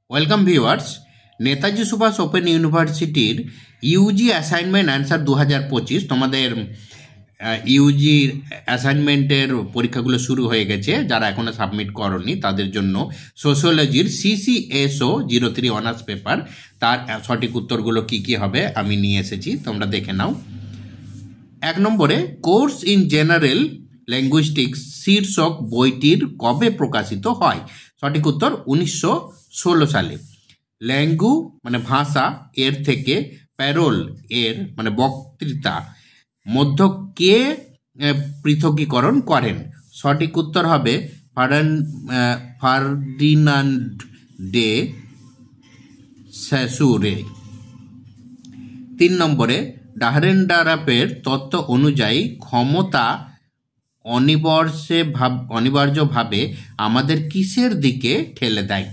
Welcome viewers, Netaji Subhash open ইউনিভার্সিটির UG assignment answer 2025 তোমাদের ইউজির অ্যাসাইনমেন্টের পরীক্ষাগুলো শুরু হয়ে গেছে। যারা এখনও সাবমিট করনি তাদের জন্য সোশিওলজির CCSO 03 অনার্স পেপার, তার সঠিক উত্তরগুলো কি কি হবে আমি নিয়ে এসেছি, তোমরা দেখে নাও। 1 নম্বরে কোর্স ইন জেনারেল ল্যাঙ্গুইস্টিক্স শীর্ষক বইটির কবে প্রকাশিত হয়? সঠিক উত্তর 1916 সালে। ল্যাঙ্গু মানে ভাষা, এর থেকে প্যারোল এর মানে বক্তৃতা মধ্য কে পৃথকীকরণ করেন? সঠিক উত্তর হবে ফার্ডিনান্ড ডে স্যাসুরে। 3 নম্বরে ডাহরেনডারাফের তত্ত্ব অনুযায়ী ক্ষমতা অনিবার্যভাবে আমাদের কিসের দিকে ঠেলে দেয়?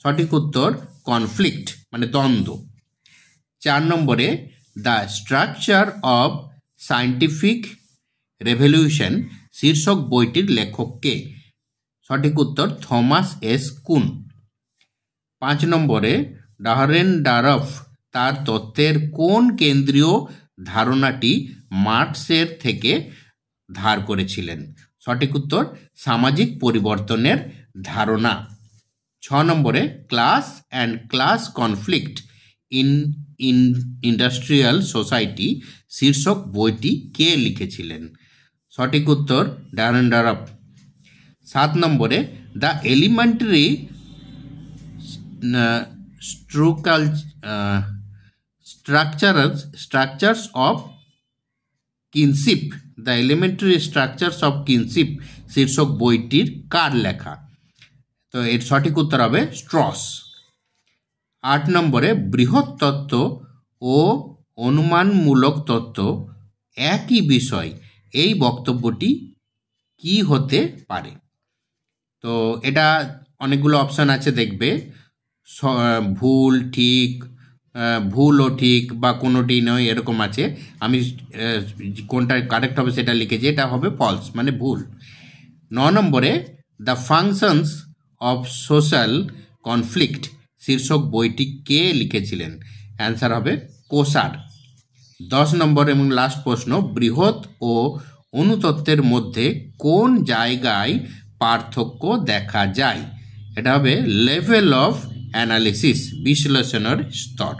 সঠিক উত্তর কনফ্লিক্ট মানে দ্বন্দ্ব। 4 নম্বরে the structure of scientific revolution শীর্ষক বইটির লেখক কে? সঠিক উত্তর থমাস এস কুন। 5 নম্বরে ডাহরেনডারফ তার তত্ত্বের কোন কেন্দ্রীয় ধারণাটি মার্কসের থেকে ধার করেছিলেন? সঠিক উত্তর সামাজিক পরিবর্তনের ধারণা। 6 নম্বরে class and class conflict in industrial society শীর্ষক বইটি কে লিখেছিলেন? সঠিক উত্তর ডাহরেনডারফ। 7 নম্বরে the elementary structures of kinship শীর্ষক বইটির কার লেখা? তো এর সঠিক উত্তর হবে স্ট্রস। 8 নম্বরে বৃহৎ তত্ত্ব ও অনুমানমূলক তত্ত্ব একই বিষয়, এই বক্তব্যটি কি হতে পারে? তো এটা অনেকগুলো অপশান আছে, দেখবে ভুল, ঠিক, ভুল ও ঠিক বা কোনোটি নয়, এরকম আছে। আমি কোনটা কারেক্ট হবে সেটা লিখেছি, এটা হবে ফলস মানে ভুল। 9 নম্বরে the functions of social conflict শীর্ষক বইটি কে লিখেছিলেন? অ্যান্সার হবে কোসার। 10 নম্বর এবং লাস্ট প্রশ্ন, বৃহৎ ও অনুতত্ত্বের মধ্যে কোন জায়গায় পার্থক্য দেখা যায়? এটা হবে লেভেল অফ অ্যানালিসিস, বিশ্লেষণের স্তর।